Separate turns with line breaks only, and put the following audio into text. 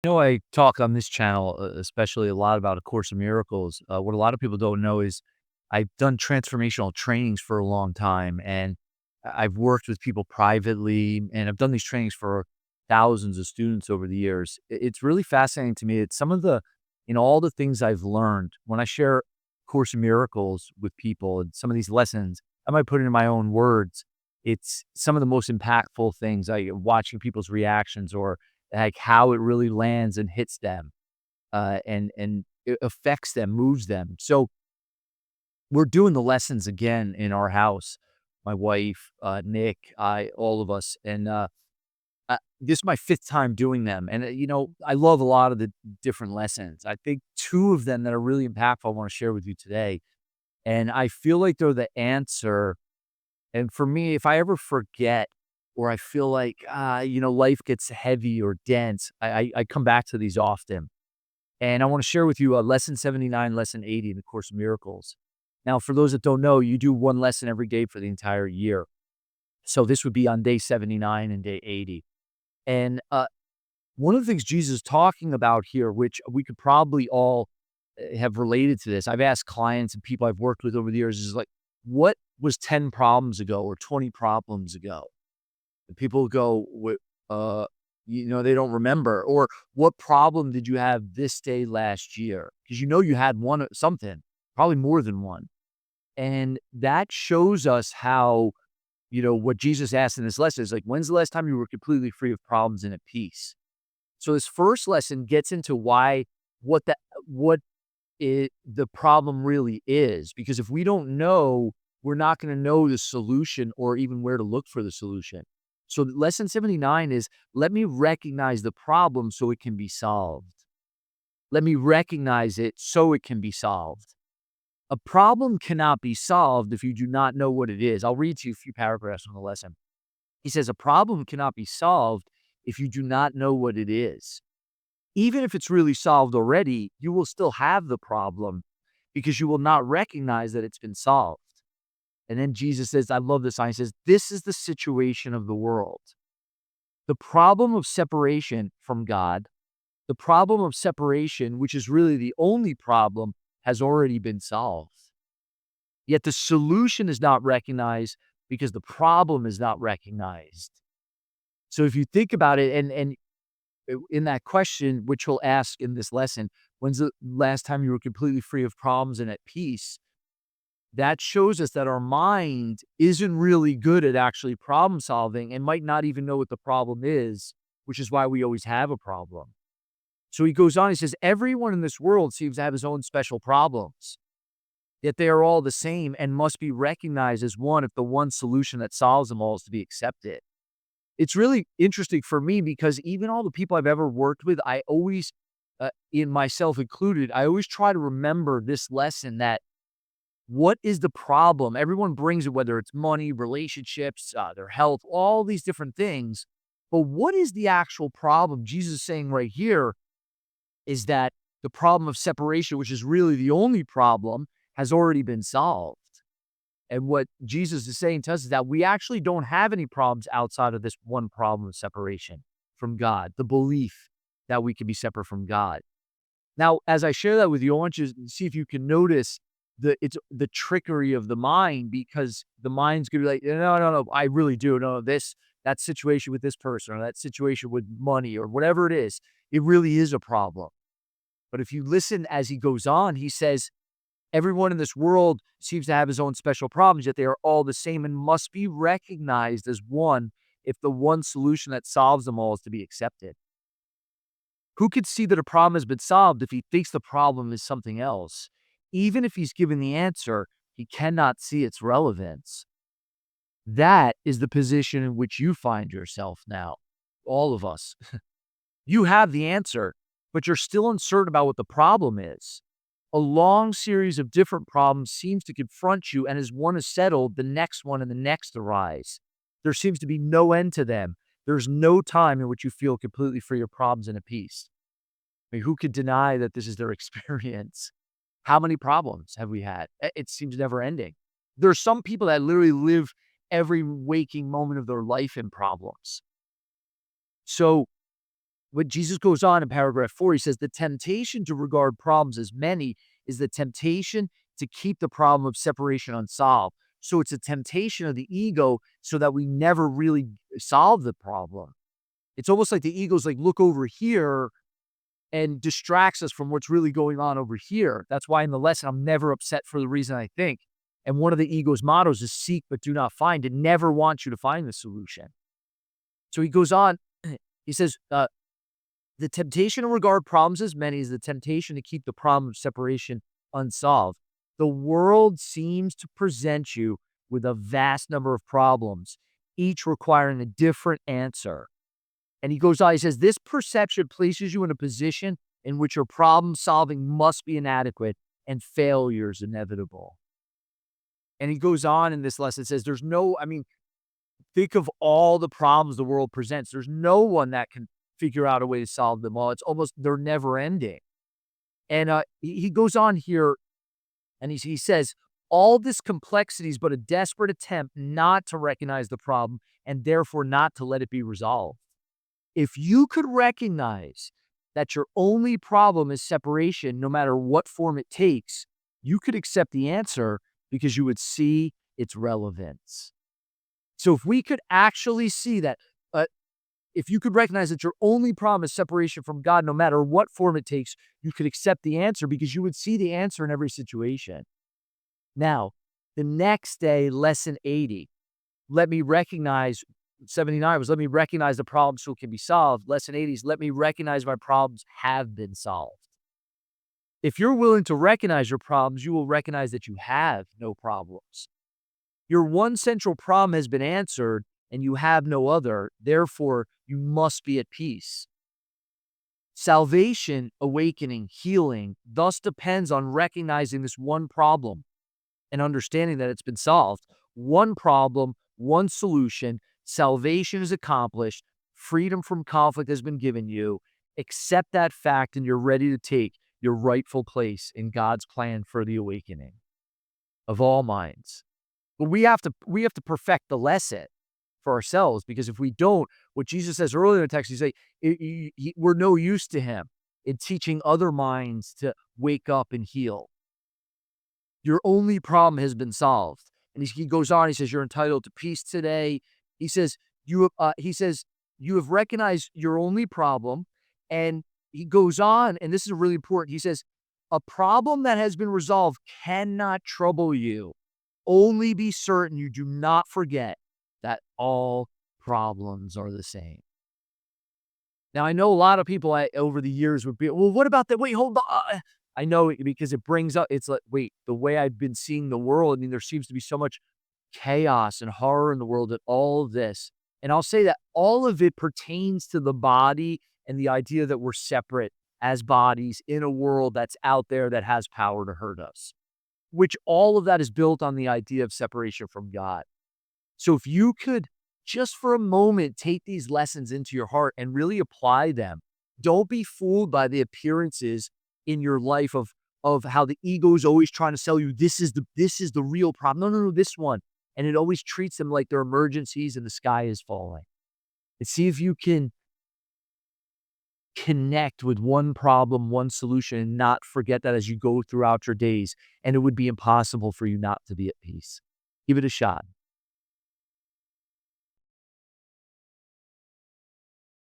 I talk on this channel, especially a lot about A Course in Miracles. What a lot of people don't know is I've done transformational trainings for a long time, and I've worked with people privately, and I've done these trainings for thousands of students over the years. It's really fascinating to me. It's some of all the things I've learned when I share Course in Miracles with people and some of these lessons, I might put it in my own words. It's some of the most impactful things. Watching people's reactions or like how it really lands and hits them, and it affects them, moves them. So we're doing the lessons again in our house. My wife, Nick, all of us, and this is my fifth time doing them. And I love a lot of the different lessons. I think two of them that are really impactful I want to share with you today, and I feel like they're the answer. And for me, if I ever forget or I feel like, life gets heavy or dense, I come back to these often. And I want to share with you lesson 79, lesson 80 in the Course of Miracles. Now, for those that don't know, you do one lesson every day for the entire year. So this would be on day 79 and day 80. And one of the things Jesus is talking about here, which we could probably all have related to this. I've asked clients and people I've worked with over the years is like, what was 10 problems ago or 20 problems ago? And people go, they don't remember. Or what problem did you have this day last year? Because you had one something, probably more than one. And that shows us how, what Jesus asked in this lesson is like, when's the last time you were completely free of problems and at peace? So this first lesson gets into what the problem really is. Because if we don't know, we're not going to know the solution or even where to look for the solution. So lesson 79 is, let me recognize the problem so it can be solved. Let me recognize it so it can be solved. A problem cannot be solved if you do not know what it is. I'll read to you a few paragraphs from the lesson. He says, a problem cannot be solved if you do not know what it is. Even if it's really solved already, you will still have the problem because you will not recognize that it's been solved. And then Jesus says, I love this line. He says, this is the situation of the world. The problem of separation from God, the problem of separation, which is really the only problem, has already been solved. Yet the solution is not recognized because the problem is not recognized. So if you think about it, and in that question, which he'll ask in this lesson, when's the last time you were completely free of problems and at peace? That shows us that our mind isn't really good at actually problem solving and might not even know what the problem is, which is why we always have a problem. So he goes on, he says, everyone in this world seems to have his own special problems, yet they are all the same and must be recognized as one if the one solution that solves them all is to be accepted. It's really interesting for me because even all the people I've ever worked with, I always, in myself included, I always try to remember this lesson that what is the problem? Everyone brings it, whether it's money, relationships, their health, all these different things. But what is the actual problem? Jesus is saying right here is that the problem of separation, which is really the only problem, has already been solved. And what Jesus is saying to us is that we actually don't have any problems outside of this one problem of separation from God, the belief that we can be separate from God. Now, as I share that with you, I want you to see if you can notice the trickery of the mind, because the mind's gonna be like, no, no, no, I really do. No, that situation with this person or that situation with money or whatever it is, it really is a problem. But if you listen as he goes on, he says, everyone in this world seems to have his own special problems, yet they are all the same and must be recognized as one if the one solution that solves them all is to be accepted. Who could see that a problem has been solved if he thinks the problem is something else? Even if he's given the answer, he cannot see its relevance. That is the position in which you find yourself now, all of us. You have the answer, but you're still uncertain about what the problem is. A long series of different problems seems to confront you, and as one is settled, the next one and the next arise. There seems to be no end to them. There's no time in which you feel completely free of problems and at peace. I mean, who could deny that this is their experience? How many problems have we had? It seems never ending. There are some people that literally live every waking moment of their life in problems. So When Jesus goes on in paragraph 4, he says, the temptation to regard problems as many is the temptation to keep the problem of separation unsolved. So it's a temptation of the ego so that we never really solve the problem. It's almost like the ego's like, look over here and distracts us from what's really going on over here. That's why in the lesson, I'm never upset for the reason I think. And one of the ego's mottos is seek but do not find. It never wants you to find the solution. So he goes on, he says, the temptation to regard problems as many is the temptation to keep the problem of separation unsolved. The world seems to present you with a vast number of problems, each requiring a different answer. And he goes on, he says, this perception places you in a position in which your problem solving must be inadequate and failure is inevitable. And he goes on in this lesson, says, think of all the problems the world presents. There's no one that can figure out a way to solve them all. It's almost, they're never ending. And he goes on here and he says, all this complexity is but a desperate attempt not to recognize the problem and therefore not to let it be resolved. If you could recognize that your only problem is separation, no matter what form it takes, you could accept the answer because you would see its relevance. So if we could actually see that, if you could recognize that your only problem is separation from God, no matter what form it takes, you could accept the answer because you would see the answer in every situation. Now, the next day, lesson 80, let me recognize, 79 was let me recognize the problems so it can be solved. Lesson 80 is let me recognize my problems have been solved. If you're willing to recognize your problems, you will recognize that you have no problems. Your one central problem has been answered and you have no other. Therefore, you must be at peace. Salvation, awakening, healing thus depends on recognizing this one problem and understanding that it's been solved. One problem, one solution, salvation is accomplished, freedom from conflict has been given you. Accept that fact and you're ready to take your rightful place in God's plan for the awakening of all minds. But we have to perfect the lesson for ourselves, because if we don't, what Jesus says earlier in the text, we're no use to him in teaching other minds to wake up and heal. Your only problem has been solved. And he goes on, he says, you're entitled to peace today. He says, you have recognized your only problem. And he goes on, and this is really important. He says, a problem that has been resolved cannot trouble you. Only be certain you do not forget that all problems are the same. Now, I know a lot of people over the years would be, well, what about that? Wait, hold on. I know it because it brings up, it's like, wait, the way I've been seeing the world, I mean, there seems to be so much chaos and horror in the world and all of this. And I'll say that all of it pertains to the body and the idea that we're separate as bodies in a world that's out there that has power to hurt us, which all of that is built on the idea of separation from God. So if you could just for a moment take these lessons into your heart and really apply them, don't be fooled by the appearances in your life of how the ego is always trying to sell you, this is the real problem. No, this one. And it always treats them like they're emergencies and the sky is falling. And see if you can connect with one problem, one solution, and not forget that as you go throughout your days. And it would be impossible for you not to be at peace. Give it a shot.